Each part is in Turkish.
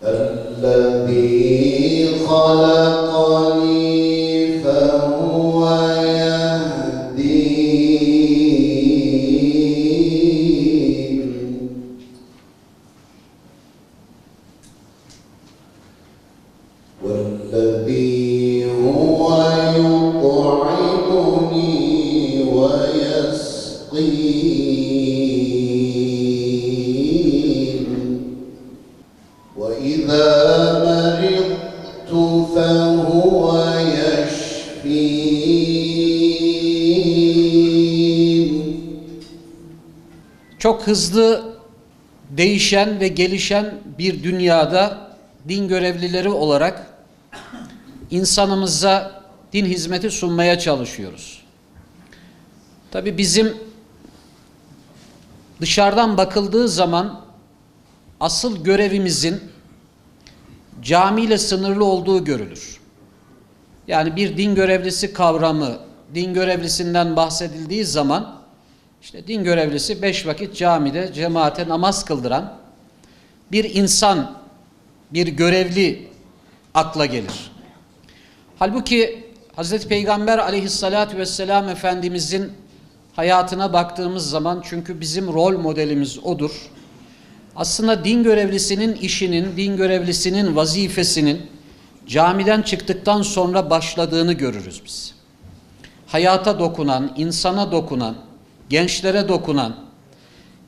الذي خلقني فهو يهدين والذي هو يطعمني ويسقين وإذا مرضت فهو يشفين. Çok hızlı değişen ve gelişen bir dünyada din görevlileri olarak insanımıza din hizmeti sunmaya çalışıyoruz. Tabii bizim dışarıdan bakıldığı zaman asıl görevimizin camiyle sınırlı olduğu görülür. Yani bir din görevlisi kavramı, din görevlisinden bahsedildiği zaman işte din görevlisi 5 vakit camide cemaate namaz kıldıran bir insan, bir görevli akla gelir. Halbuki Hazreti Peygamber aleyhissalatü vesselam Efendimizin hayatına baktığımız zaman, çünkü bizim rol modelimiz odur. Aslında din görevlisinin işinin, din görevlisinin vazifesinin camiden çıktıktan sonra başladığını görürüz biz. Hayata dokunan, insana dokunan, gençlere dokunan,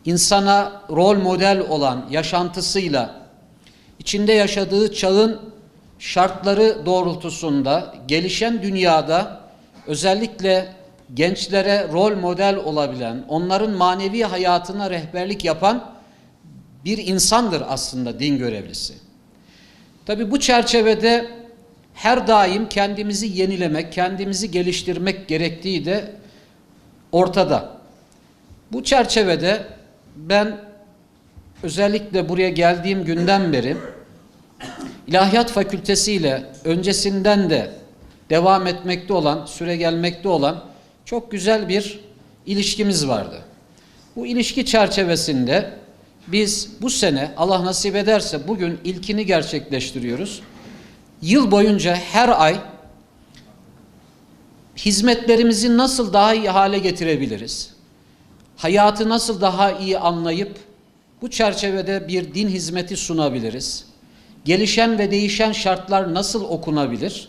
insana rol model olan yaşantısıyla, içinde yaşadığı çağın şartları doğrultusunda gelişen dünyada özellikle gençlere rol model olabilen, onların manevi hayatına rehberlik yapan bir insandır aslında din görevlisi. Tabii bu çerçevede her daim kendimizi yenilemek, kendimizi geliştirmek gerektiği de ortada. Bu çerçevede ben özellikle buraya geldiğim günden beri İlahiyat Fakültesi ile öncesinden de devam etmekte olan, süre gelmekte olan çok güzel bir ilişkimiz vardı. Bu ilişki çerçevesinde biz bu sene Allah nasip ederse bugün ilkini gerçekleştiriyoruz. Yıl boyunca her ay hizmetlerimizi nasıl daha iyi hale getirebiliriz? Hayatı nasıl daha iyi anlayıp bu çerçevede bir din hizmeti sunabiliriz? Gelişen ve değişen şartlar nasıl okunabilir?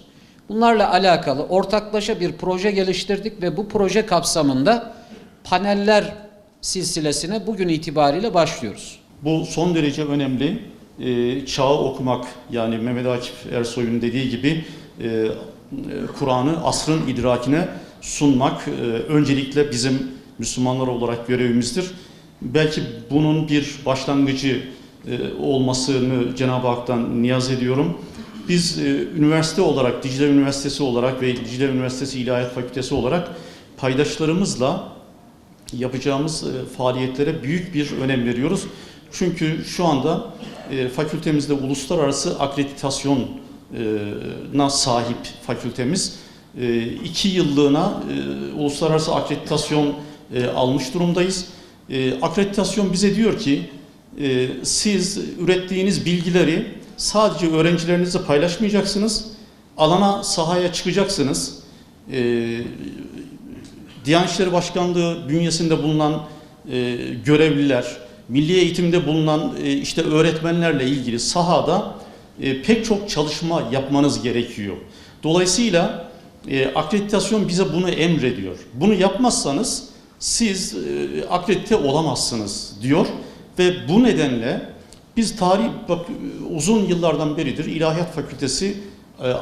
Bunlarla alakalı ortaklaşa bir proje geliştirdik ve bu proje kapsamında paneller silsilesine bugün itibariyle başlıyoruz. Bu son derece önemli. Çağı okumak, yani Mehmet Akif Ersoy'un dediği gibi Kur'an'ı asrın idrakine sunmak öncelikle bizim Müslümanlar olarak görevimizdir. Belki bunun bir başlangıcı olmasını Cenab-ı Hak'tan niyaz ediyorum. Biz üniversite olarak, Dicle Üniversitesi olarak ve Dicle Üniversitesi İlahiyat Fakültesi olarak paydaşlarımızla yapacağımız faaliyetlere büyük bir önem veriyoruz. Çünkü şu anda fakültemizde uluslararası akreditasyona sahip fakültemiz. 2 yıllığına uluslararası akreditasyon almış durumdayız. Akreditasyon bize diyor ki siz ürettiğiniz bilgileri sadece öğrencilerinizle paylaşmayacaksınız, alana, sahaya çıkacaksınız. Diyanet İşleri Başkanlığı bünyesinde bulunan görevliler, milli eğitimde bulunan işte öğretmenlerle ilgili sahada pek çok çalışma yapmanız gerekiyor. Dolayısıyla akreditasyon bize bunu emrediyor. Bunu yapmazsanız siz akredite olamazsınız diyor ve bu nedenle biz uzun yıllardan beridir İlahiyat Fakültesi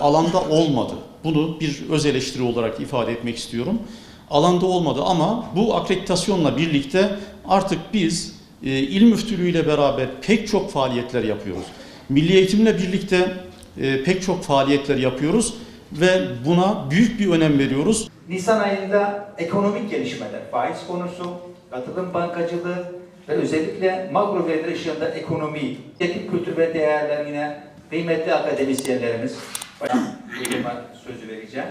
alanda olmadı. Bunu bir öz eleştiri olarak ifade etmek istiyorum. Alanda olmadı ama bu akreditasyonla birlikte artık biz İl Müftülüğü ile beraber pek çok faaliyetler yapıyoruz. Milli Eğitimle birlikte pek çok faaliyetler yapıyoruz ve buna büyük bir önem veriyoruz. Nisan ayında ekonomik gelişmeler, faiz konusu, katılım bankacılığı ve özellikle makro veriler ışığında ekonomi, etik kültür ve değerler yine kıymetli akademisyenlerimiz, sözü vereceğim.